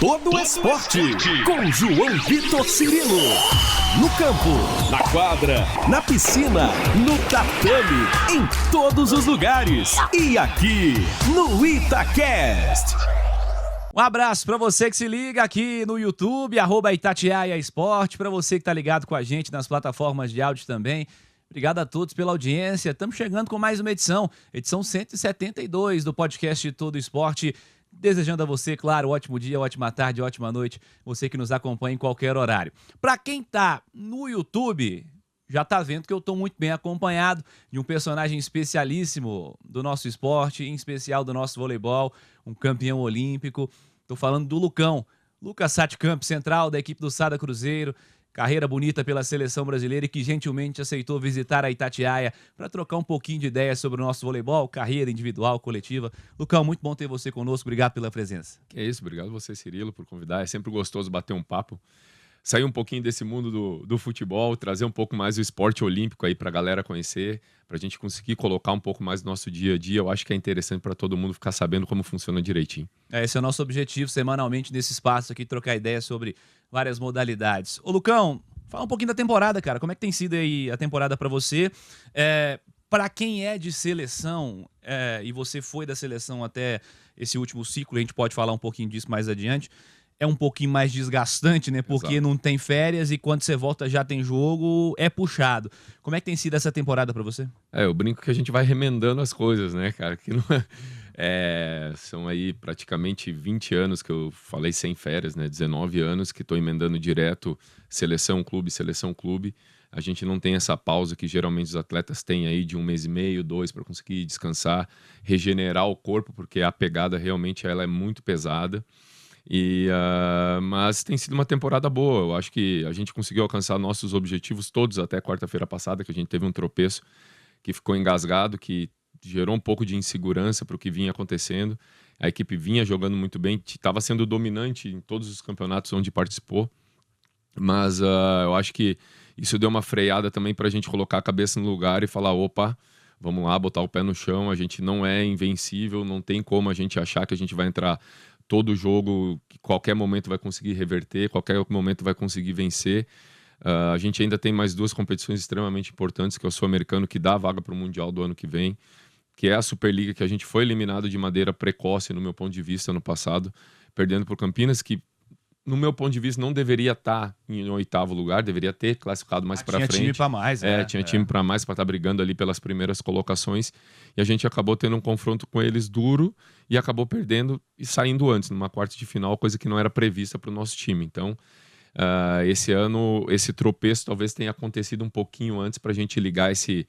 Todo esporte, com João Vitor Cirilo. No campo, na quadra, na piscina, no tatame, em todos os lugares. E aqui, no Itacast. Um abraço para você que se liga aqui no YouTube, @Itatiaia Esporte, para você que tá ligado com a gente nas plataformas de áudio também. Obrigado a todos pela audiência. Estamos chegando com mais uma edição 172 do podcast Todo Esporte. Desejando a você, claro, ótimo dia, ótima tarde, ótima noite, você que nos acompanha em qualquer horário. Para quem tá no YouTube, já tá vendo que eu tô muito bem acompanhado de um personagem especialíssimo do nosso esporte, em especial do nosso voleibol, um campeão olímpico. Tô falando do Lucão, Lucas Satkamp, central da equipe do Sada Cruzeiro. Carreira bonita pela seleção brasileira e que gentilmente aceitou visitar a Itatiaia para trocar um pouquinho de ideias sobre o nosso voleibol, carreira individual, coletiva. Lucão, muito bom ter você conosco. Obrigado pela presença. Que é isso, obrigado você, Cirilo, por convidar. É sempre gostoso bater um papo. Sair um pouquinho desse mundo do futebol, trazer um pouco mais o esporte olímpico aí para a galera conhecer, para a gente conseguir colocar um pouco mais do nosso dia a dia. Eu acho que é interessante para todo mundo ficar sabendo como funciona direitinho. Esse é o nosso objetivo semanalmente nesse espaço aqui, trocar ideias sobre várias modalidades. Ô Lucão, fala um pouquinho da temporada, cara. Como é que tem sido aí a temporada para você? Para quem é de seleção, e você foi da seleção até esse último ciclo, a gente pode falar um pouquinho disso mais adiante, é um pouquinho mais desgastante, né? Porque Exato. Não tem férias e quando você volta já tem jogo, é puxado. Como é que tem sido essa temporada pra você? Eu brinco que a gente vai remendando as coisas, né, cara? Que não são aí praticamente 20 anos que eu falei sem férias, né? 19 anos que estou emendando direto seleção, clube. A gente não tem essa pausa que geralmente os atletas têm aí de 1 mês e meio, 2, para conseguir descansar, regenerar o corpo, porque a pegada realmente ela é muito pesada. Mas tem sido uma temporada boa. Eu acho que a gente conseguiu alcançar nossos objetivos todos até quarta-feira passada, que a gente teve um tropeço que ficou engasgado, que gerou um pouco de insegurança para o que vinha acontecendo. A equipe vinha jogando muito bem, estava sendo dominante em todos os campeonatos onde participou, mas eu acho que isso deu uma freada também para a gente colocar a cabeça no lugar e falar, opa, vamos lá, botar o pé no chão, a gente não é invencível, não tem como a gente achar que a gente vai entrar todo jogo, que qualquer momento vai conseguir reverter, qualquer momento vai conseguir vencer. A gente ainda tem mais 2 competições extremamente importantes, que é o Sul-Americano, que dá a vaga para o Mundial do ano que vem, que é a Superliga, que a gente foi eliminado de maneira precoce, no meu ponto de vista, no passado, perdendo por Campinas, que, no meu ponto de vista, não deveria estar em 8º lugar, deveria ter classificado mais para frente. Tinha time para mais, Tinha time para mais, para estar brigando ali pelas primeiras colocações, e a gente acabou tendo um confronto com eles duro e acabou perdendo e saindo antes, numa quarta de final, coisa que não era prevista para o nosso time. Então, esse ano, esse tropeço talvez tenha acontecido um pouquinho antes para a gente ligar esse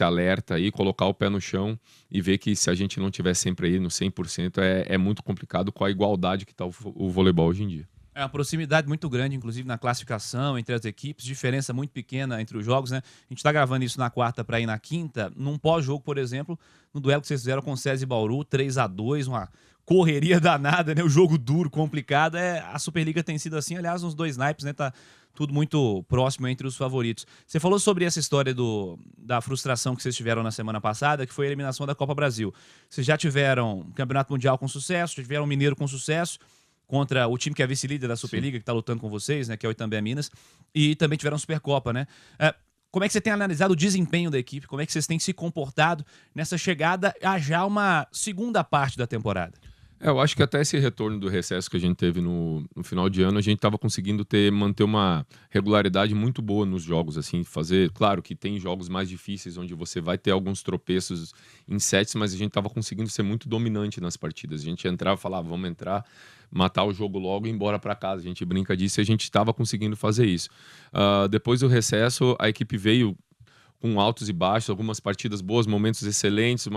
alerta aí, colocar o pé no chão e ver que se a gente não estiver sempre aí no 100%, é muito complicado com a igualdade que está o voleibol hoje em dia. É uma proximidade muito grande, inclusive na classificação entre as equipes, diferença muito pequena entre os jogos, né? A gente tá gravando isso na quarta para ir na quinta, num pós-jogo, por exemplo, no duelo que vocês fizeram com o SESI Bauru, 3-2, uma correria danada, né? O jogo duro, complicado. A Superliga tem sido assim, aliás, nos 2 naipes, né? Tá tudo muito próximo entre os favoritos. Você falou sobre essa história da frustração que vocês tiveram na semana passada, que foi a eliminação da Copa Brasil. Vocês já tiveram Campeonato Mundial com sucesso, já tiveram Mineiro com sucesso, contra o time que é vice-líder da Superliga, que está lutando com vocês, né, que é o Itambé Minas, e também tiveram Supercopa, né? Como é que você tem analisado o desempenho da equipe? Como é que vocês têm se comportado nessa chegada a já uma segunda parte da temporada? Eu acho que até esse retorno do recesso que a gente teve no final de ano, a gente estava conseguindo manter uma regularidade muito boa nos jogos, assim, fazer, claro que tem jogos mais difíceis, onde você vai ter alguns tropeços em sets, mas a gente estava conseguindo ser muito dominante nas partidas. A gente entrava e falava, vamos entrar, matar o jogo logo e ir embora para casa. A gente brinca disso e a gente estava conseguindo fazer isso. Depois do recesso, a equipe veio com altos e baixos, algumas partidas boas, momentos excelentes,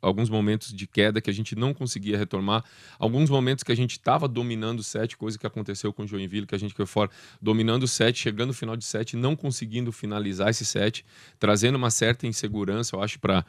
alguns momentos de queda que a gente não conseguia retomar, alguns momentos que a gente estava dominando o set, coisa que aconteceu com o Joinville, que a gente foi fora, dominando o set, chegando no final de set, não conseguindo finalizar esse set, trazendo uma certa insegurança, eu acho, para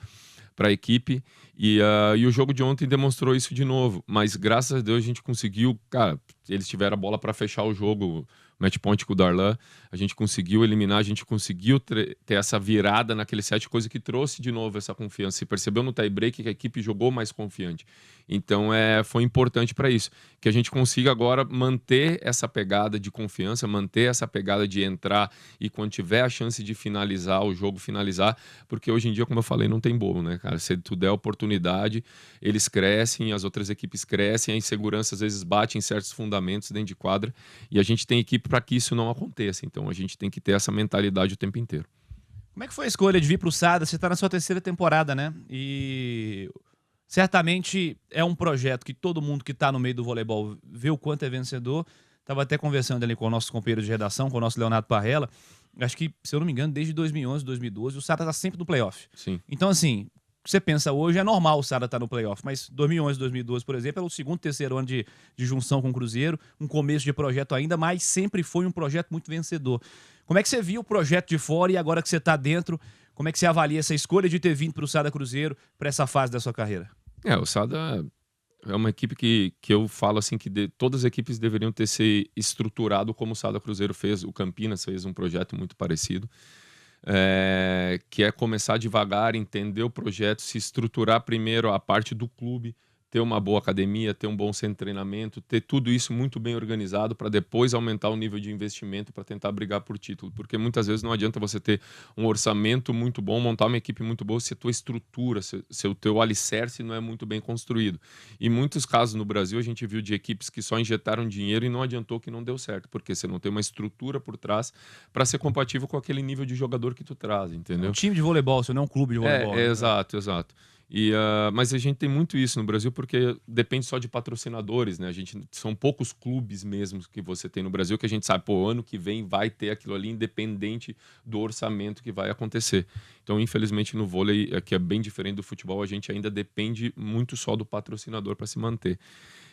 a equipe, e o jogo de ontem demonstrou isso de novo, mas graças a Deus a gente conseguiu, cara, eles tiveram a bola para fechar o jogo, match point com o Darlan, a gente conseguiu eliminar, a gente conseguiu ter essa virada naquele set, coisa que trouxe de novo essa confiança. Se percebeu no tie-break que a equipe jogou mais confiante. Então foi importante para isso, que a gente consiga agora manter essa pegada de confiança, manter essa pegada de entrar e quando tiver a chance de finalizar o jogo, finalizar, porque hoje em dia, como eu falei, não tem bobo, né, cara? Se tu der oportunidade, eles crescem, as outras equipes crescem, a insegurança às vezes bate em certos fundamentos dentro de quadra e a gente tem equipe para que isso não aconteça. Então a gente tem que ter essa mentalidade o tempo inteiro. Como é que foi a escolha de vir para o Sada? Você está na sua 3ª temporada, né? E certamente é um projeto que todo mundo que está no meio do voleibol vê o quanto é vencedor. Estava até conversando ali com o nosso companheiro de redação, com o nosso Leonardo Parrella. Acho que, se eu não me engano, desde 2011, 2012, o Sada está sempre no playoff. Sim. Então, assim, você pensa hoje, é normal o Sada estar no playoff, mas 2011, 2012, por exemplo, era o 2º, 3º ano de junção com o Cruzeiro, um começo de projeto ainda, mas sempre foi um projeto muito vencedor. Como é que você viu o projeto de fora e agora que você está dentro, como é que você avalia essa escolha de ter vindo para o Sada Cruzeiro para essa fase da sua carreira? O Sada é uma equipe que eu falo assim que todas as equipes deveriam ter se estruturado como o Sada Cruzeiro fez, o Campinas fez um projeto muito parecido. Que é começar devagar, entender o projeto, se estruturar primeiro a parte do clube, ter uma boa academia, ter um bom centro de treinamento, ter tudo isso muito bem organizado para depois aumentar o nível de investimento para tentar brigar por título, porque muitas vezes não adianta você ter um orçamento muito bom, montar uma equipe muito boa se a tua estrutura, se o teu alicerce não é muito bem construído. Em muitos casos no Brasil a gente viu de equipes que só injetaram dinheiro e não adiantou, que não deu certo, porque você não tem uma estrutura por trás para ser compatível com aquele nível de jogador que tu traz, entendeu? É um time de voleibol, você não é um clube de voleibol. Né? Exato. Mas a gente tem muito isso no Brasil porque depende só de patrocinadores, né? São poucos clubes mesmo que você tem no Brasil que a gente sabe, ano que vem vai ter aquilo ali, independente do orçamento que vai acontecer. Então, infelizmente, no vôlei, que é bem diferente do futebol, a gente ainda depende muito só do patrocinador para se manter.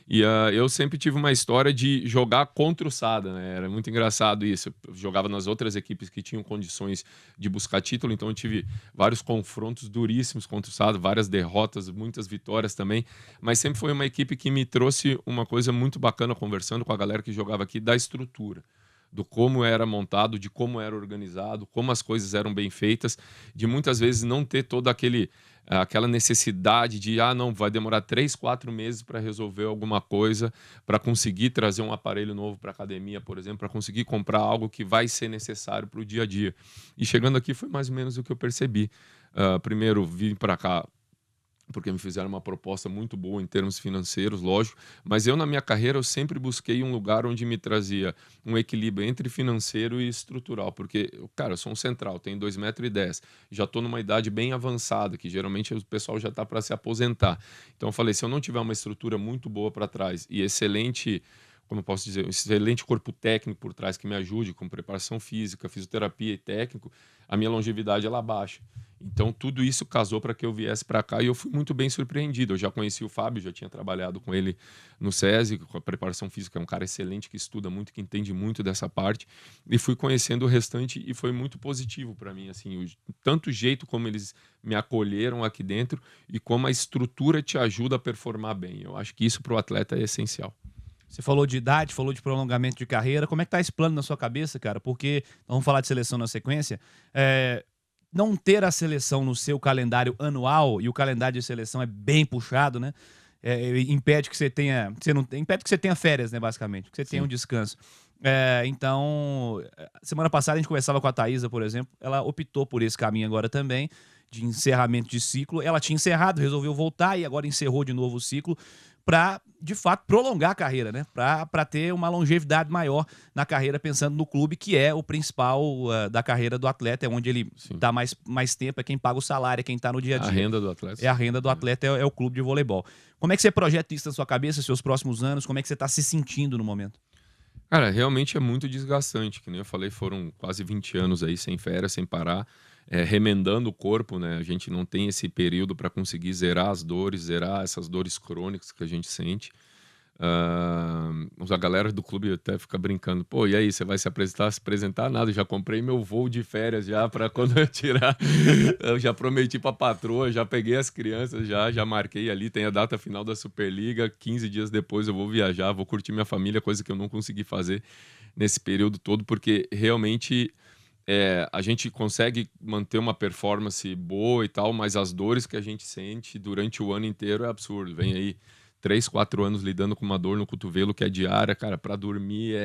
E eu sempre tive uma história de jogar contra o Sada, né? Era muito engraçado isso. Eu jogava nas outras equipes que tinham condições de buscar título, então eu tive vários confrontos duríssimos contra o Sada, várias derrotas, muitas vitórias também, mas sempre foi uma equipe que me trouxe uma coisa muito bacana, conversando com a galera que jogava aqui, da estrutura, do como era montado, de como era organizado, como as coisas eram bem feitas, de muitas vezes não ter todo aquela necessidade de, não, vai demorar 3, 4 meses para resolver alguma coisa, para conseguir trazer um aparelho novo para a academia, por exemplo, para conseguir comprar algo que vai ser necessário para o dia a dia. E chegando aqui foi mais ou menos o que eu percebi. Primeiro, vim para cá porque me fizeram uma proposta muito boa em termos financeiros, lógico, mas eu na minha carreira eu sempre busquei um lugar onde me trazia um equilíbrio entre financeiro e estrutural, porque, cara, eu sou um central, tenho 2,10 metros, já estou numa idade bem avançada, que geralmente o pessoal já está para se aposentar. Então eu falei, se eu não tiver uma estrutura muito boa para trás e excelente, como eu posso dizer, um excelente corpo técnico por trás que me ajude com preparação física, fisioterapia e técnico, a minha longevidade ela baixa. Então tudo isso casou para que eu viesse para cá e eu fui muito bem surpreendido. Eu já conheci o Fábio, já tinha trabalhado com ele no SESI, com a preparação física, é um cara excelente que estuda muito, que entende muito dessa parte, e fui conhecendo o restante e foi muito positivo para mim, assim, tanto o jeito como eles me acolheram aqui dentro e como a estrutura te ajuda a performar bem. Eu acho que isso para o atleta é essencial. Você falou de idade, falou de prolongamento de carreira. Como é que tá esse plano na sua cabeça, cara? Porque vamos falar de seleção na sequência. Não ter a seleção no seu calendário anual, e o calendário de seleção é bem puxado, né? Impede que você tenha. Impede que você tenha férias, né, basicamente, que você tenha um descanso. Então, semana passada a gente conversava com a Thaisa, por exemplo. Ela optou por esse caminho agora também, de encerramento de ciclo. Ela tinha encerrado, resolveu voltar e agora encerrou de novo o ciclo para, de fato, prolongar a carreira, né? Para ter uma longevidade maior na carreira, pensando no clube, que é o principal da carreira do atleta, é onde ele está mais tempo, é quem paga o salário, é quem está no dia a dia. A renda do atleta. É a renda do atleta, é o clube de voleibol. Como é que você projeta isso na sua cabeça, seus próximos anos? Como é que você está se sentindo no momento? Cara, realmente é muito desgastante, que nem eu falei, foram quase 20 anos aí sem férias, sem parar, remendando o corpo, né? A gente não tem esse período para conseguir zerar as dores, zerar essas dores crônicas que a gente sente. a galera do clube até fica brincando. Pô, e aí, você vai se apresentar? Se apresentar nada, já comprei meu voo de férias já para quando eu tirar. Eu já prometi pra patroa, já peguei as crianças, já marquei ali, tem a data final da Superliga, 15 dias depois eu vou viajar, vou curtir minha família, coisa que eu não consegui fazer nesse período todo, porque realmente a gente consegue manter uma performance boa e tal, mas as dores que a gente sente durante o ano inteiro é absurdo. Vem aí 3, 4 anos lidando com uma dor no cotovelo que é diária, cara, para dormir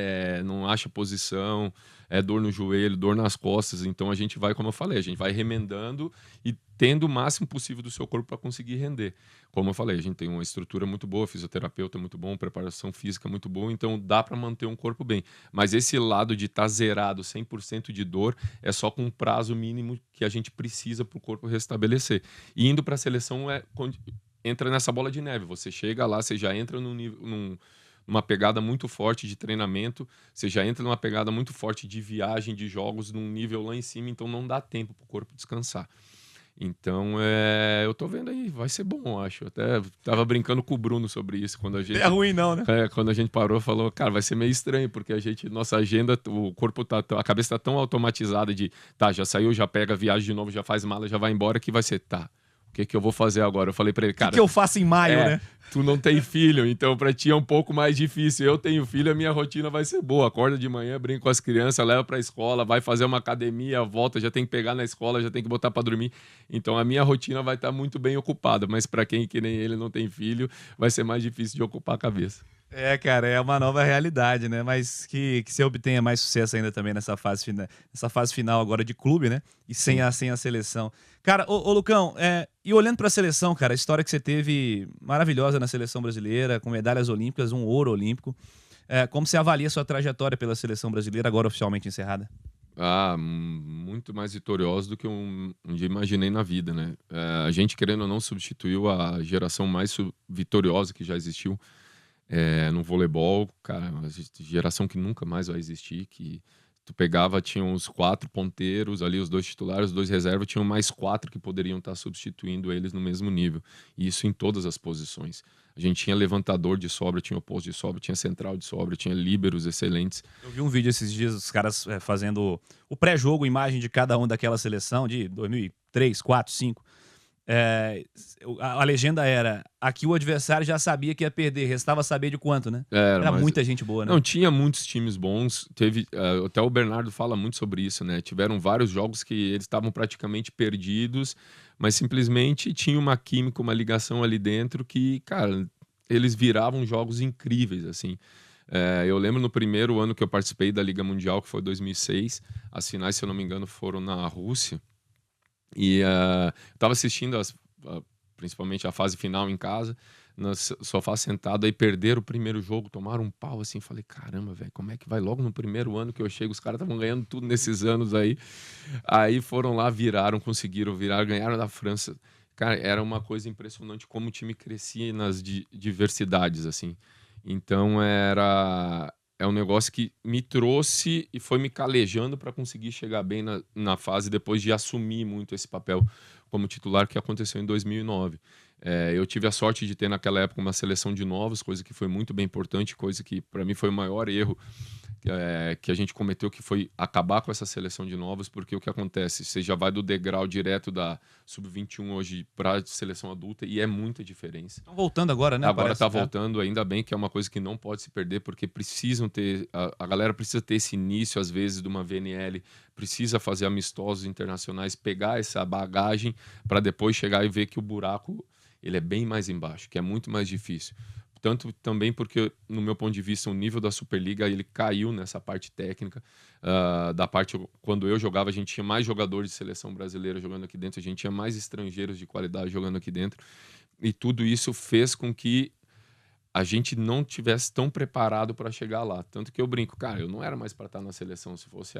não acha posição, é dor no joelho, dor nas costas. Então a gente vai, como eu falei, a gente vai remendando e tendo o máximo possível do seu corpo para conseguir render. Como eu falei, a gente tem uma estrutura muito boa, fisioterapeuta muito bom, preparação física muito boa, então dá para manter um corpo bem. Mas esse lado de estar zerado, 100% de dor, é só com um prazo mínimo que a gente precisa para o corpo restabelecer. E indo para a seleção entra nessa bola de neve. Você chega lá, você já entra numa pegada muito forte de treinamento, você já entra numa pegada muito forte de viagem, de jogos, num nível lá em cima, então não dá tempo para o corpo descansar. Então, eu tô vendo aí, vai ser bom, eu acho. Até tava brincando com o Bruno sobre isso quando a gente... É ruim não, né? Quando a gente parou, falou, cara, vai ser meio estranho, porque nossa agenda, o corpo a cabeça tá tão automatizada de, já saiu, já pega, viagem de novo, já faz mala, já vai embora, que vai ser, o que eu vou fazer agora? Eu falei pra ele, cara... O que eu faço em maio, né? Tu não tem filho, então pra ti é um pouco mais difícil. Eu tenho filho, a minha rotina vai ser boa. Acorda de manhã, brinco com as crianças, leva pra escola, vai fazer uma academia, volta, já tem que pegar na escola, já tem que botar pra dormir. Então a minha rotina vai estar muito bem ocupada, mas pra quem que nem ele não tem filho, vai ser mais difícil de ocupar a cabeça. Cara, é uma nova realidade, né? Mas que você obtenha mais sucesso ainda também nessa fase final agora de clube, né? E sem a seleção. Cara, ô Lucão, e olhando pra seleção, cara, a história que você teve maravilhosa na seleção brasileira, com medalhas olímpicas, um ouro olímpico. Como você avalia a sua trajetória pela seleção brasileira, agora oficialmente encerrada? Muito mais vitoriosa do que um dia imaginei na vida, né? A gente, querendo ou não, substituiu a geração mais vitoriosa que já existiu. No voleibol, cara, uma geração que nunca mais vai existir, que tu pegava, tinha uns 4 ponteiros ali, os 2 titulares, os 2 reservas, tinham mais 4 que poderiam estar substituindo eles no mesmo nível, e isso em todas as posições. A gente tinha levantador de sobra, tinha oposto de sobra, tinha central de sobra, tinha líberos excelentes. Eu vi um vídeo esses dias, os caras fazendo o pré-jogo, imagem de cada um daquela seleção, de 2003, 4, 5. A legenda era: aqui o adversário já sabia que ia perder, restava saber de quanto, né? Era muita gente boa, né? Não, tinha muitos times bons. Até o Bernardo fala muito sobre isso, né? Tiveram vários jogos que eles estavam praticamente perdidos, mas simplesmente tinha uma química, uma ligação ali dentro que, cara, eles viravam jogos incríveis, assim. Eu lembro no primeiro ano que eu participei da Liga Mundial, que foi 2006, as finais, se eu não me engano, foram na Rússia. E eu tava assistindo principalmente a fase final em casa, no sofá sentado, aí perderam o primeiro jogo, tomaram um pau assim, falei, caramba, velho, como é que vai logo no primeiro ano que eu chego, os caras estavam ganhando tudo nesses anos aí foram lá, conseguiram virar, ganharam da França. Cara, era uma coisa impressionante como o time crescia nas diversidades, assim. Então é um negócio que me trouxe e foi me calejando para conseguir chegar bem na fase depois de assumir muito esse papel como titular, que aconteceu em 2009. Eu tive a sorte de ter naquela época uma seleção de novos, coisa que foi muito bem importante, coisa que para mim foi o maior erro que a gente cometeu, que foi acabar com essa seleção de novos, porque o que acontece? Você já vai do degrau direto da Sub-21 hoje para a seleção adulta e é muita diferença. Estão voltando agora, né? Agora está voltando, ainda bem, que é uma coisa que não pode se perder, porque precisam ter, a galera precisa ter esse início, às vezes, de uma VNL, precisa fazer amistosos internacionais, pegar essa bagagem para depois chegar e ver que o buraco ele é bem mais embaixo, que é muito mais difícil. Tanto também porque, no meu ponto de vista, o nível da Superliga ele caiu nessa parte técnica. Da parte, quando eu jogava, a gente tinha mais jogadores de seleção brasileira jogando aqui dentro, a gente tinha mais estrangeiros de qualidade jogando aqui dentro. E tudo isso fez com que a gente não tivesse tão preparado para chegar lá. Tanto que eu brinco, cara, eu não era mais para estar na seleção. Se fosse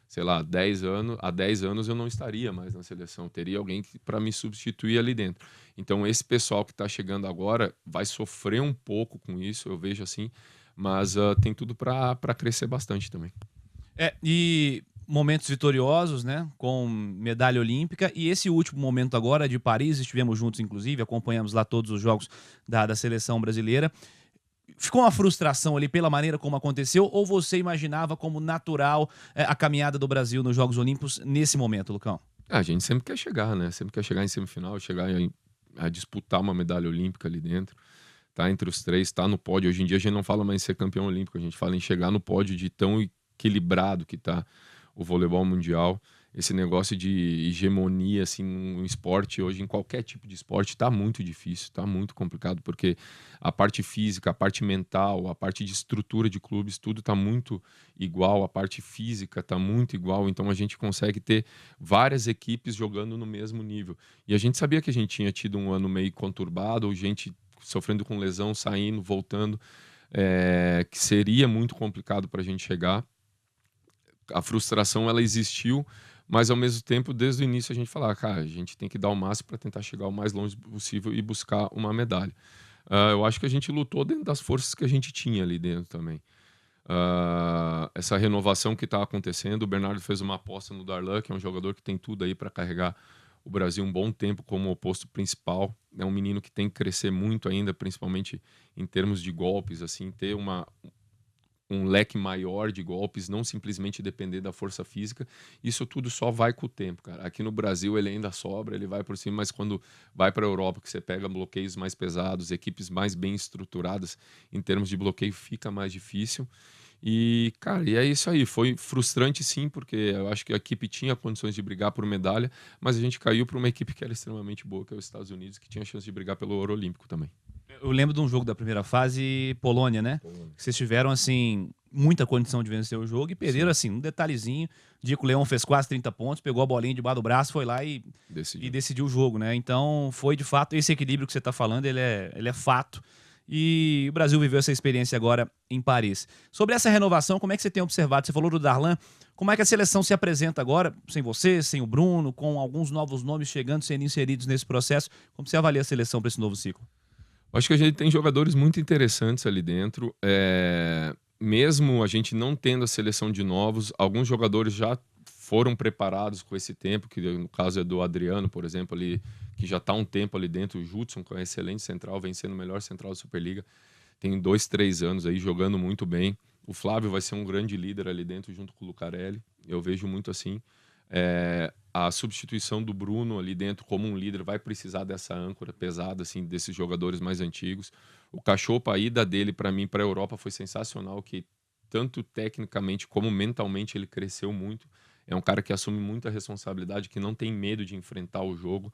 sei lá, 10 anos eu não estaria mais na seleção. Teria alguém para me substituir ali dentro. Então, esse pessoal que está chegando agora vai sofrer um pouco com isso, eu vejo assim, mas tem tudo para crescer bastante também. E momentos vitoriosos, né? Com medalha olímpica. E esse último momento agora de Paris, estivemos juntos, inclusive, acompanhamos lá todos os jogos da seleção brasileira. ficou uma frustração ali pela maneira como aconteceu, ou você imaginava como natural a caminhada do Brasil nos Jogos Olímpicos nesse momento, Lucão? A gente sempre quer chegar, né? Sempre quer chegar em semifinal, chegar a disputar uma medalha olímpica ali dentro. Tá entre os três, tá no pódio. Hoje em dia a gente não fala mais em ser campeão olímpico, a gente fala em chegar no pódio de tão equilibrado que tá o voleibol mundial. Esse negócio de hegemonia assim, no esporte, hoje em qualquer tipo de esporte, tá muito difícil, tá muito complicado, porque a parte física, a parte mental, a parte de estrutura de clubes, tudo tá muito igual, a parte física tá muito igual, então a gente consegue ter várias equipes jogando no mesmo nível. E a gente sabia que a gente tinha tido um ano meio conturbado, ou gente sofrendo com lesão, saindo, voltando, que seria muito complicado para a gente chegar. A frustração, ela existiu, mas ao mesmo tempo, desde o início a gente falava, cara, a gente tem que dar o máximo para tentar chegar o mais longe possível e buscar uma medalha. Eu acho que a gente lutou dentro das forças que a gente tinha ali dentro também. Essa renovação que está acontecendo, o Bernardo fez uma aposta no Darlan, que é um jogador que tem tudo aí para carregar o Brasil um bom tempo como o posto principal. É um menino que tem que crescer muito ainda, principalmente em termos de golpes, assim, ter um leque maior de golpes, não simplesmente depender da força física. Isso tudo só vai com o tempo, cara. Aqui no Brasil ele ainda sobra, ele vai por cima, mas quando vai para a Europa, que você pega bloqueios mais pesados, equipes mais bem estruturadas em termos de bloqueio, fica mais difícil. E, cara, e é isso aí. Foi frustrante, sim, porque eu acho que a equipe tinha condições de brigar por medalha, mas a gente caiu para uma equipe que era extremamente boa, que é os Estados Unidos, que tinha chance de brigar pelo ouro olímpico também. Eu lembro de um jogo da primeira fase, Polônia, né? Que vocês tiveram, assim, muita condição de vencer o jogo e perderam, assim, um detalhezinho. Diego Leão fez quase 30 pontos, pegou a bolinha debaixo do braço, foi lá e decidiu o jogo, né? Então, foi de fato, esse equilíbrio que você está falando, ele é fato. E o Brasil viveu essa experiência agora em Paris. Sobre essa renovação, como é que você tem observado? Você falou do Darlan, como é que a seleção se apresenta agora, sem você, sem o Bruno, com alguns novos nomes chegando, sendo inseridos nesse processo? Como você avalia a seleção para esse novo ciclo? Acho que a gente tem jogadores muito interessantes ali dentro. Mesmo a gente não tendo a seleção de novos, alguns jogadores já foram preparados com esse tempo, que no caso é do Adriano, por exemplo, ali, que já está há um tempo ali dentro. O Judson, que é um excelente central, vem sendo o melhor central da Superliga. Tem 2, 3 anos aí jogando muito bem. O Flávio vai ser um grande líder ali dentro, junto com o Lucarelli. Eu vejo muito assim. A substituição do Bruno ali dentro como um líder vai precisar dessa âncora pesada, assim, desses jogadores mais antigos. O Cachopa, a ida dele para mim para a Europa foi sensacional, que tanto tecnicamente como mentalmente ele cresceu muito. É um cara que assume muita responsabilidade, que não tem medo de enfrentar o jogo.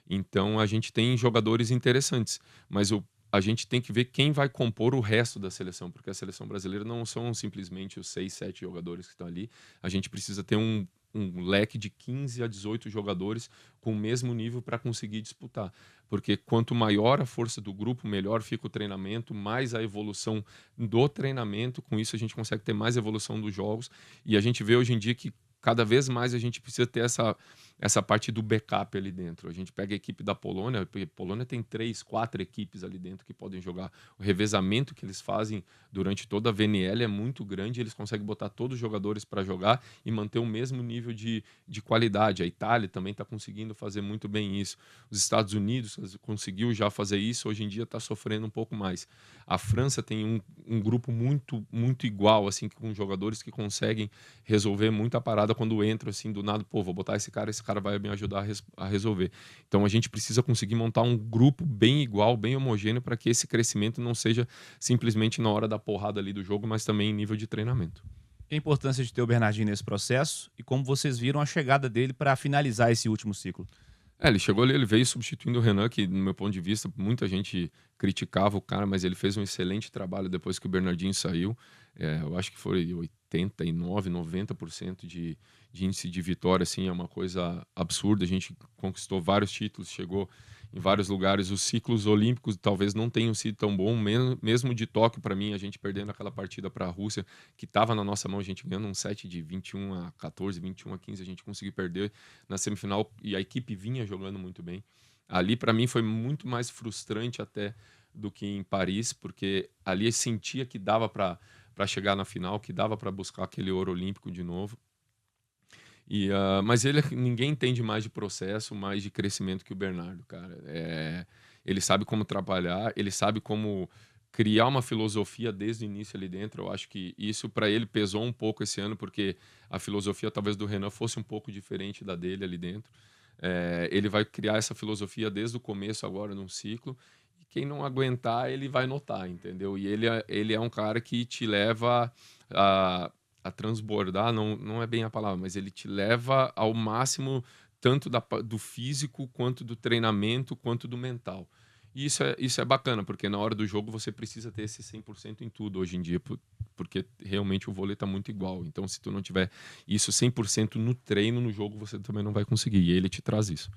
Então a gente tem jogadores interessantes, mas a gente tem que ver quem vai compor o resto da seleção, porque a seleção brasileira não são simplesmente os 6, 7 jogadores que estão ali. A gente precisa ter um leque de 15 a 18 jogadores com o mesmo nível para conseguir disputar. Porque quanto maior a força do grupo, melhor fica o treinamento, mais a evolução do treinamento. Com isso a gente consegue ter mais evolução dos jogos. E a gente vê hoje em dia que cada vez mais a gente precisa ter essa parte do backup ali dentro. A gente pega a equipe da Polônia, porque a Polônia tem 3, 4 equipes ali dentro que podem jogar. O revezamento que eles fazem durante toda a VNL é muito grande, eles conseguem botar todos os jogadores para jogar e manter o mesmo nível de qualidade. A Itália também está conseguindo fazer muito bem isso. Os Estados Unidos conseguiu já fazer isso, hoje em dia está sofrendo um pouco mais. A França tem um grupo muito, muito igual, assim, com jogadores que conseguem resolver muita parada quando entram, assim, do nada, vou botar esse cara vai me ajudar a resolver. Então a gente precisa conseguir montar um grupo bem igual, bem homogêneo, para que esse crescimento não seja simplesmente na hora da porrada ali do jogo, mas também em nível de treinamento. E a importância de ter o Bernardinho nesse processo e como vocês viram a chegada dele para finalizar esse último ciclo? Ele chegou ali, ele veio substituindo o Renan, que no meu ponto de vista, muita gente criticava o cara, mas ele fez um excelente trabalho depois que o Bernardinho saiu. Eu acho que foi 89%, 90% de índice de vitória, assim, é uma coisa absurda. A gente conquistou vários títulos, chegou em vários lugares. Os ciclos olímpicos talvez não tenham sido tão bons, mesmo de Tóquio, para mim, a gente perdendo aquela partida para a Rússia, que estava na nossa mão, a gente ganhando um set de 21-14, 21-15, a gente conseguiu perder na semifinal e a equipe vinha jogando muito bem. Ali, para mim, foi muito mais frustrante até do que em Paris, porque ali eu sentia que dava para chegar na final, que dava para buscar aquele ouro olímpico de novo. Mas ninguém entende mais de processo, mais de crescimento que o Bernardo, cara. Ele sabe como trabalhar, ele sabe como criar uma filosofia desde o início ali dentro. Eu acho que isso para ele pesou um pouco esse ano, porque a filosofia talvez do Renan fosse um pouco diferente da dele ali dentro. Ele vai criar essa filosofia desde o começo agora num ciclo, e quem não aguentar ele vai notar, entendeu? E ele é um cara que te leva a transbordar, não é bem a palavra, mas ele te leva ao máximo tanto do físico, quanto do treinamento, quanto do mental. E isso é bacana, porque na hora do jogo você precisa ter esse 100% em tudo hoje em dia, porque realmente o vôlei está muito igual. Então, se tu não tiver isso 100% no treino, no jogo, você também não vai conseguir. E ele te traz isso.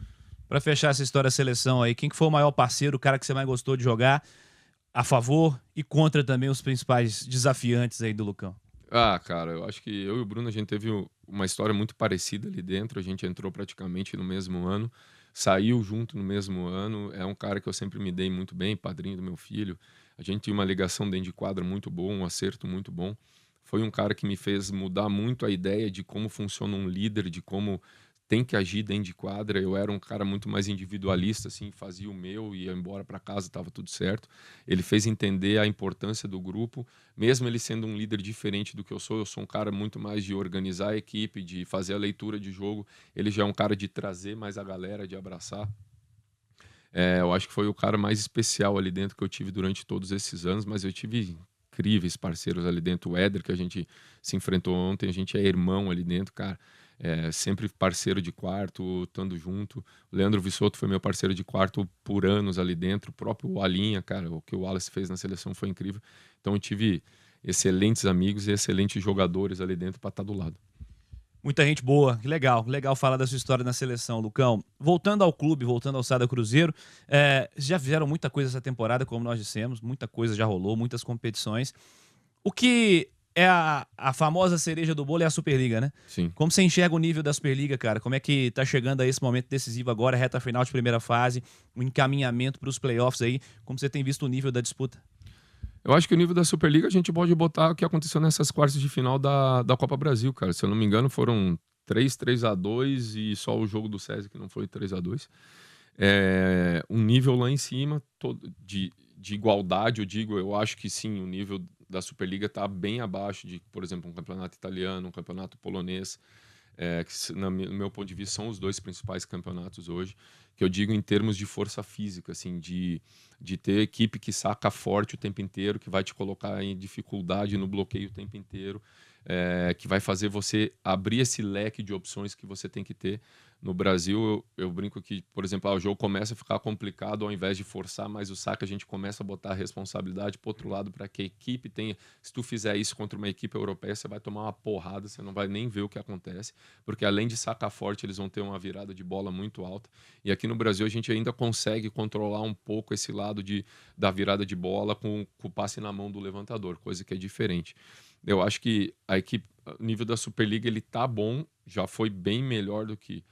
Para fechar essa história da seleção aí, quem que foi o maior parceiro, o cara que você mais gostou de jogar, a favor e contra também os principais desafiantes aí do Lucão? Cara, eu acho que eu e o Bruno, a gente teve uma história muito parecida ali dentro. A gente entrou praticamente no mesmo ano, saiu junto no mesmo ano. É um cara que eu sempre me dei muito bem, padrinho do meu filho. A gente tinha uma ligação dentro de quadra muito boa, um acerto muito bom. Foi um cara que me fez mudar muito a ideia de como funciona um líder, de como tem que agir dentro de quadra. Eu era um cara muito mais individualista, assim, fazia o meu, ia embora para casa, estava tudo certo. Ele fez entender a importância do grupo, mesmo ele sendo um líder diferente do que eu sou um cara muito mais de organizar a equipe, de fazer a leitura de jogo. Ele já é um cara de trazer mais a galera, de abraçar. Eu acho que foi o cara mais especial ali dentro que eu tive durante todos esses anos, mas eu tive incríveis parceiros ali dentro. O Éder, que a gente se enfrentou ontem, a gente é irmão ali dentro, cara. Sempre parceiro de quarto, estando junto. O Leandro Vissoto foi meu parceiro de quarto por anos ali dentro. O próprio Alinha, cara, o que o Wallace fez na seleção foi incrível. Então eu tive excelentes amigos e excelentes jogadores ali dentro para estar do lado. Muita gente boa, que legal falar da sua história na seleção, Lucão. Voltando ao clube, voltando ao Sada Cruzeiro, já fizeram muita coisa essa temporada, como nós dissemos, muita coisa já rolou, muitas competições. O que é a famosa cereja do bolo é a Superliga, né? Sim. Como você enxerga o nível da Superliga, cara? Como é que tá chegando a esse momento decisivo agora, reta final de primeira fase, o encaminhamento para os playoffs aí? Como você tem visto o nível da disputa? Eu acho que o nível da Superliga a gente pode botar o que aconteceu nessas quartas de final da Copa Brasil, cara. Se eu não me engano, foram 3-2 e só o jogo do SESI que não foi 3-2. Um nível lá em cima de igualdade, eu acho que sim, o nível da Superliga está bem abaixo de, por exemplo, um campeonato italiano, um campeonato polonês, que no meu ponto de vista são os dois principais campeonatos hoje, que eu digo em termos de força física, assim, de ter equipe que saca forte o tempo inteiro, que vai te colocar em dificuldade no bloqueio o tempo inteiro, que vai fazer você abrir esse leque de opções que você tem que ter. No Brasil, eu brinco que, por exemplo, o jogo começa a ficar complicado, ao invés de forçar mais o saque, a gente começa a botar a responsabilidade para o outro lado, para que a equipe tenha... Se tu fizer isso contra uma equipe europeia, você vai tomar uma porrada, você não vai nem ver o que acontece, porque além de sacar forte, eles vão ter uma virada de bola muito alta. E aqui no Brasil, a gente ainda consegue controlar um pouco esse lado da virada de bola com o passe na mão do levantador, coisa que é diferente. Eu acho que o nível da Superliga, ele tá bom, já foi bem melhor do que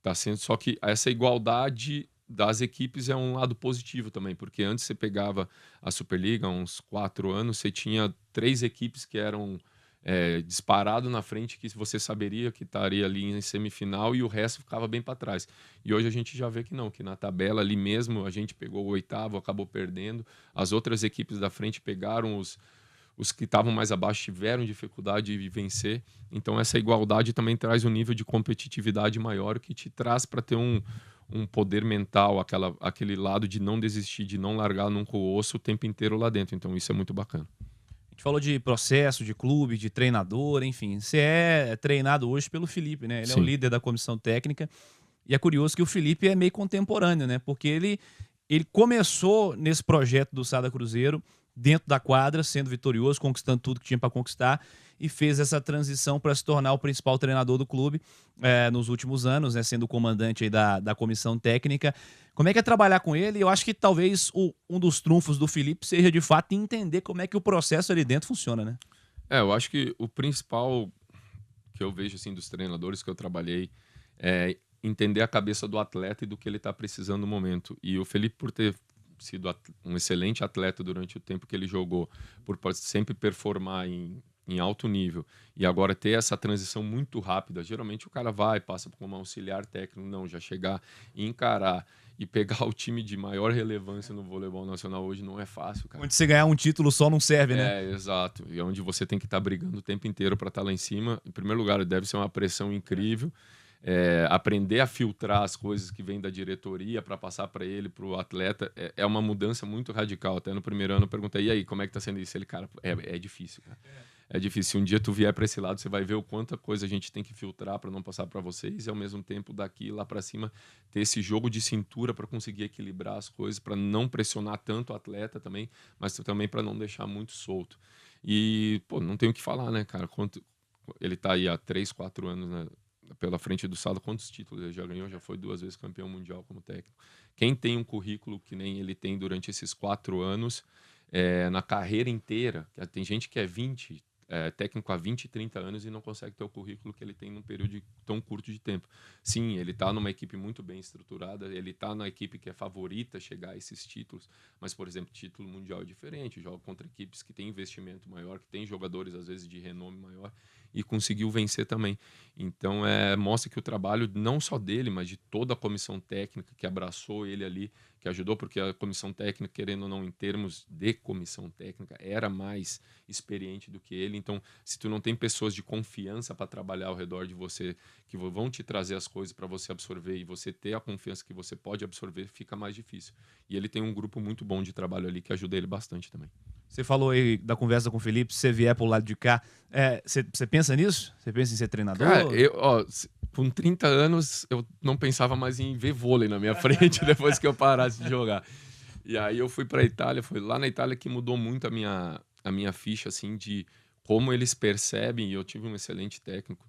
tá sendo, só que essa igualdade das equipes é um lado positivo também, porque antes você pegava a Superliga, há uns 4 anos, você tinha 3 equipes que eram disparado na frente, que você saberia que estaria ali em semifinal, e o resto ficava bem para trás. E hoje a gente já vê que não, que na tabela ali mesmo a gente pegou o 8º, acabou perdendo, as outras equipes da frente pegaram os que estavam mais abaixo, tiveram dificuldade de vencer. Então essa igualdade também traz um nível de competitividade maior, que te traz para ter um poder mental, aquele lado de não desistir, de não largar nunca o osso o tempo inteiro lá dentro. Então isso é muito bacana. A gente falou de processo, de clube, de treinador, enfim. Você é treinado hoje pelo Felipe, né? Ele Sim. é o líder da comissão técnica. E é curioso que o Felipe é meio contemporâneo, né? Porque ele começou nesse projeto do Sada Cruzeiro dentro da quadra, sendo vitorioso, conquistando tudo que tinha para conquistar, e fez essa transição para se tornar o principal treinador do clube nos últimos anos, né, sendo o comandante aí da comissão técnica. Como é que é trabalhar com ele? Eu acho que talvez um dos trunfos do Felipe seja, de fato, entender como é que o processo ali dentro funciona, né? Eu acho que o principal que eu vejo assim, dos treinadores que eu trabalhei é entender a cabeça do atleta e do que ele está precisando no momento. E o Felipe, por ter sido um excelente atleta durante o tempo que ele jogou, por sempre performar em em alto nível, e agora ter essa transição muito rápida, geralmente o cara passa como auxiliar técnico, não, já chegar e encarar e pegar o time de maior relevância no voleibol nacional hoje não é fácil, cara. Onde você ganhar um título só não serve, né? Exato. E onde você tem que estar brigando o tempo inteiro para estar lá em cima. Em primeiro lugar, deve ser uma pressão incrível. Aprender a filtrar as coisas que vêm da diretoria para passar para ele, para o atleta, é uma mudança muito radical. Até no primeiro ano eu perguntei, e aí, como é que tá sendo isso? Ele, cara, é difícil, cara. É difícil. Se um dia tu vier para esse lado, você vai ver o quanta coisa a gente tem que filtrar para não passar para vocês e, ao mesmo tempo, daqui lá para cima, ter esse jogo de cintura para conseguir equilibrar as coisas, para não pressionar tanto o atleta também, mas também para não deixar muito solto. E, pô, não tenho o que falar, né, cara? Ele tá aí há 3, 4 anos, né, pela frente do Salo. Quantos títulos ele já ganhou? Já foi 2 vezes campeão mundial como técnico. Quem tem um currículo que nem ele tem durante esses 4 anos, na carreira inteira, tem gente que é técnico há 20, 30 anos e não consegue ter o currículo que ele tem num período tão curto de tempo. Sim, ele está numa equipe muito bem estruturada, ele está na equipe que é favorita a chegar a esses títulos, mas, por exemplo, título mundial é diferente, joga contra equipes que têm investimento maior, que têm jogadores, às vezes, de renome maior, e conseguiu vencer também. Então, mostra que o trabalho, não só dele, mas de toda a comissão técnica que abraçou ele ali, que ajudou, porque a comissão técnica, querendo ou não, em termos de comissão técnica, era mais experiente do que ele. Então, se tu não tem pessoas de confiança para trabalhar ao redor de você, que vão te trazer as coisas para você absorver e você ter a confiança que você pode absorver, fica mais difícil. E ele tem um grupo muito bom de trabalho ali que ajuda ele bastante também. Você falou aí da conversa com o Felipe, se você vier pro lado de cá, você pensa nisso? Você pensa em ser treinador? Cara, com 30 anos, eu não pensava mais em ver vôlei na minha frente depois que eu parasse de jogar. E aí eu fui para a Itália, foi lá na Itália que mudou muito a minha ficha, assim, de como eles percebem. E eu tive um excelente técnico,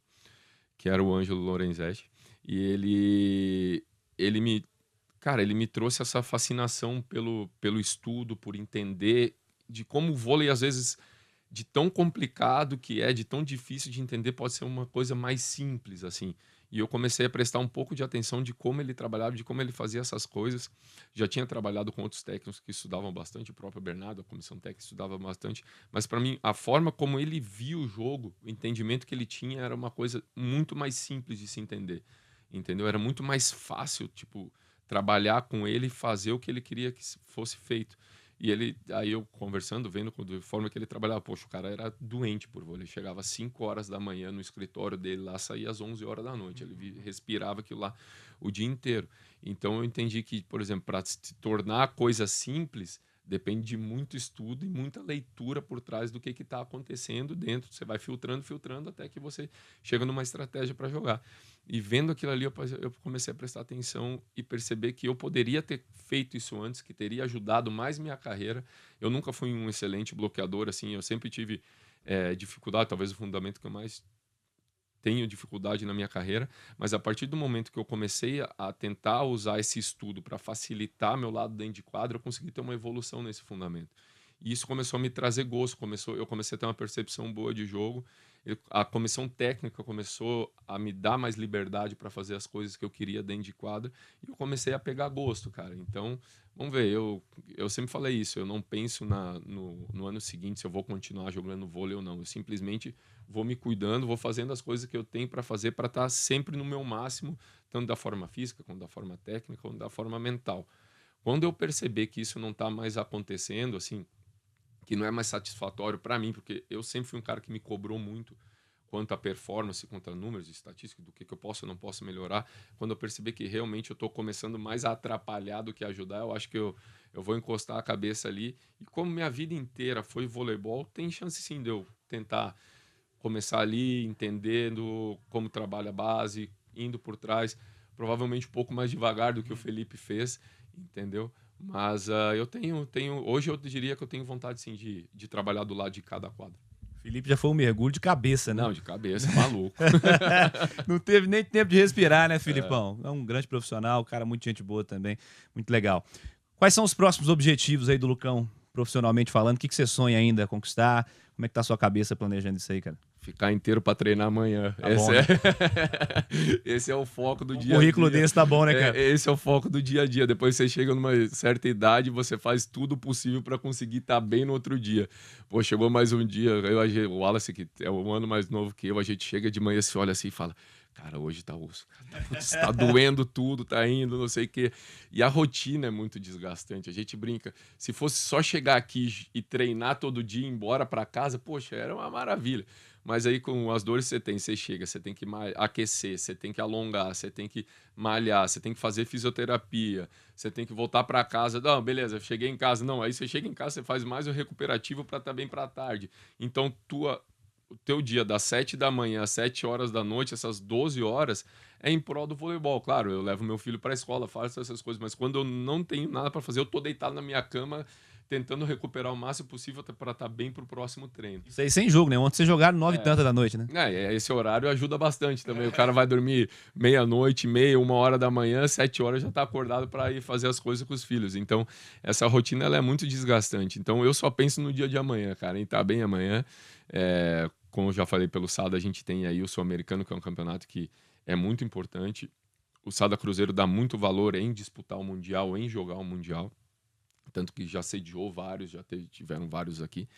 que era o Ângelo Lorenzetti, e ele me trouxe essa fascinação pelo estudo, por entender de como o vôlei, às vezes, de tão complicado que de tão difícil de entender, pode ser uma coisa mais simples, assim. E eu comecei a prestar um pouco de atenção de como ele trabalhava, de como ele fazia essas coisas. Já tinha trabalhado com outros técnicos que estudavam bastante, o próprio Bernardo, a comissão técnica, estudava bastante. Mas, para mim, a forma como ele via o jogo, o entendimento que ele tinha, era uma coisa muito mais simples de se entender. Entendeu? Era muito mais fácil, tipo, trabalhar com ele e fazer o que ele queria que fosse feito. E aí eu conversando, vendo de forma que ele trabalhava, poxa, o cara era doente por vôlei, ele chegava às 5 horas da manhã no escritório dele lá, saía às 11 horas da noite, ele respirava aquilo lá o dia inteiro. Então eu entendi que, por exemplo, para se tornar a coisa simples, depende de muito estudo e muita leitura por trás do que está acontecendo dentro. Você vai filtrando até que você chega numa estratégia para jogar. E vendo aquilo ali, eu comecei a prestar atenção e perceber que eu poderia ter feito isso antes, que teria ajudado mais minha carreira. Eu nunca fui um excelente bloqueador, assim, eu sempre tive dificuldade, talvez o fundamento que eu mais tenho dificuldade na minha carreira, mas a partir do momento que eu comecei a tentar usar esse estudo para facilitar meu lado dentro de quadra, eu consegui ter uma evolução nesse fundamento. E isso começou a me trazer gosto, eu comecei a ter uma percepção boa de jogo, a comissão técnica começou a me dar mais liberdade para fazer as coisas que eu queria dentro de quadra, e eu comecei a pegar gosto, cara. Então, vamos ver, eu sempre falei isso, eu não penso no ano seguinte se eu vou continuar jogando vôlei ou não, eu simplesmente vou me cuidando, vou fazendo as coisas que eu tenho para fazer para estar sempre no meu máximo, tanto da forma física, quanto da forma técnica, quanto da forma mental. Quando eu perceber que isso não está mais acontecendo, assim, que não é mais satisfatório para mim, porque eu sempre fui um cara que me cobrou muito quanto a performance, quanto a números, estatísticas, do que eu posso e não posso melhorar. Quando eu perceber que realmente eu estou começando mais a atrapalhar do que ajudar, eu acho que eu vou encostar a cabeça ali. E como minha vida inteira foi voleibol, tem chance sim de eu tentar começar ali, entendendo como trabalha a base, indo por trás, provavelmente um pouco mais devagar do que o Felipe fez, entendeu? Mas hoje eu diria que eu tenho vontade sim de trabalhar do lado de cada quadro. Felipe já foi um mergulho de cabeça, né? Não, de cabeça, maluco. Não teve nem tempo de respirar, né, Filipão? É um grande profissional, cara, muito gente boa também, muito legal. Quais são os próximos objetivos aí do Lucão profissionalmente falando, o que você sonha ainda conquistar? Como é que tá a sua cabeça planejando isso aí, cara? Ficar inteiro para treinar amanhã. Tá bom, né? Esse é o foco do dia a dia. Um currículo desse tá bom, né, cara? Esse é o foco do dia a dia. Depois você chega numa certa idade, você faz tudo possível para conseguir estar bem no outro dia. Pô, chegou mais um dia, o Wallace, que é um ano mais novo que eu, a gente chega de manhã, se olha assim e fala: cara, hoje tá osso. Tá doendo tudo, tá indo, não sei o quê. E a rotina é muito desgastante. A gente brinca. Se fosse só chegar aqui e treinar todo dia e ir embora para casa, poxa, era uma maravilha. Mas aí com as dores que você chega, você tem que aquecer, você tem que alongar, você tem que malhar, você tem que fazer fisioterapia, você tem que voltar para casa. Não, beleza, cheguei em casa. Não, aí você chega em casa, você faz mais o recuperativo para estar bem para tarde. Então, o teu dia das 7 da manhã às 7 horas da noite, essas 12 horas, é em prol do voleibol. Claro, eu levo meu filho para a escola, faço essas coisas, mas quando eu não tenho nada para fazer, eu tô deitado na minha cama tentando recuperar o máximo possível para estar bem pro próximo treino. Isso aí sem jogo, né? Ontem vocês jogaram 9 e tanta da noite, né? Esse horário ajuda bastante também. O cara vai dormir meia-noite, 1h da manhã, 7 horas já tá acordado para ir fazer as coisas com os filhos. Então, essa rotina ela é muito desgastante. Então, eu só penso no dia de amanhã, cara, em estar bem amanhã. Como eu já falei pelo SADA, a gente tem aí o Sul-Americano, que é um campeonato que é muito importante. O SADA Cruzeiro dá muito valor em disputar o Mundial, em jogar o Mundial. Tanto que já sediou vários, tiveram vários aqui.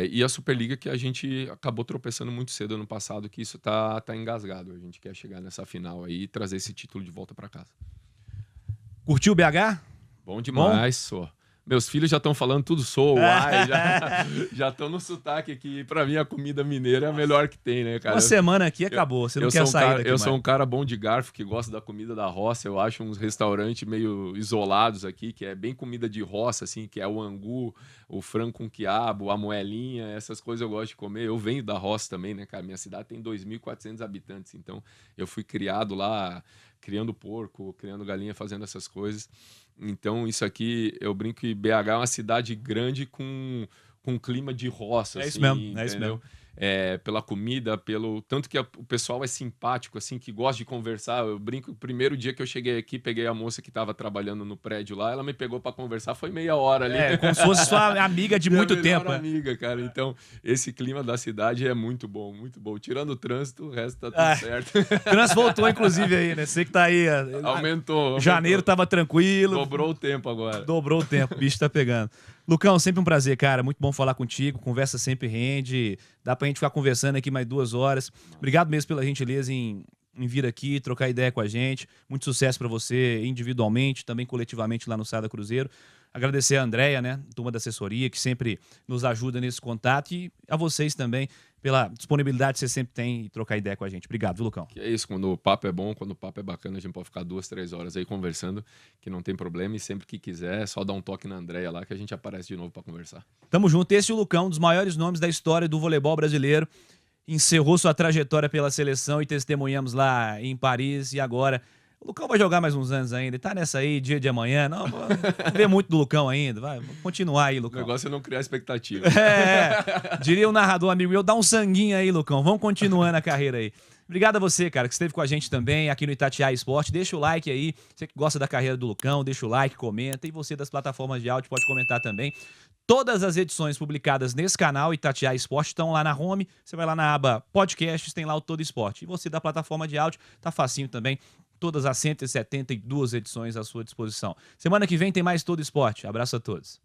E a Superliga, que a gente acabou tropeçando muito cedo ano passado, que isso tá engasgado. A gente quer chegar nessa final aí e trazer esse título de volta para casa. Curtiu o BH? Bom demais, só. Meus filhos já estão falando tudo uai, já estão no sotaque aqui. Pra mim, a comida mineira é a melhor que tem, né, cara? Uma semana aqui acabou, você não quer sair daqui. Eu sou um cara bom de garfo, que gosta da comida da roça. Eu acho uns restaurantes meio isolados aqui, que é bem comida de roça, assim, que é o angu, o frango com quiabo, a moelinha, essas coisas eu gosto de comer. Eu venho da roça também, né, cara? Minha cidade tem 2.400 habitantes, então eu fui criado lá, criando porco, criando galinha, fazendo essas coisas. Então, isso aqui, eu brinco que BH é uma cidade grande com clima de roça. É isso mesmo, entendeu? é isso mesmo. Pela comida, tanto que o pessoal é simpático, assim, que gosta de conversar. Eu brinco, o primeiro dia que eu cheguei aqui, peguei a moça que estava trabalhando no prédio lá, ela me pegou para conversar, foi meia hora ali. Como se fosse sua amiga de muito tempo. Amiga, cara. Então, esse clima da cidade é muito bom, muito bom. Tirando o trânsito, o resto tá tudo certo. O trânsito voltou, inclusive, aí, né? Você que tá aí. Aumentou. Janeiro tava tranquilo. Dobrou o tempo agora. Dobrou o tempo, o bicho tá pegando. Lucão, sempre um prazer, cara. Muito bom falar contigo. Conversa sempre rende. Dá pra gente ficar conversando aqui mais 2 horas. Obrigado mesmo pela gentileza em vir aqui, trocar ideia com a gente. Muito sucesso pra você individualmente, também coletivamente lá no SADA Cruzeiro. Agradecer a Andréia, né, turma da assessoria, que sempre nos ajuda nesse contato, e a vocês também pela disponibilidade que você sempre tem e trocar ideia com a gente. Obrigado, viu, Lucão? Que é isso, quando o papo é bom, quando o papo é bacana, a gente pode ficar 2, 3 horas aí conversando, que não tem problema, e sempre que quiser, é só dar um toque na Andréia lá, que a gente aparece de novo para conversar. Tamo junto. Esse é o Lucão, um dos maiores nomes da história do voleibol brasileiro. Encerrou sua trajetória pela seleção e testemunhamos lá em Paris, e agora o Lucão vai jogar mais uns anos ainda. Ele tá nessa aí, dia de amanhã. Não vê muito do Lucão ainda. Vai, vamos continuar aí, Lucão. O negócio é não criar expectativa. Diria o narrador amigo meu, dá um sanguinho aí, Lucão. Vamos continuando a carreira aí. Obrigado a você, cara, que esteve com a gente também aqui no Itatiaia Esporte. Deixa o like aí. Você que gosta da carreira do Lucão, deixa o like, comenta. E você das plataformas de áudio pode comentar também. Todas as edições publicadas nesse canal, Itatiaia Esporte, estão lá na home. Você vai lá na aba podcasts, tem lá o Todo Esporte. E você da plataforma de áudio, tá facinho também. Todas as 172 edições à sua disposição. Semana que vem tem mais Todo Esporte. Abraço a todos.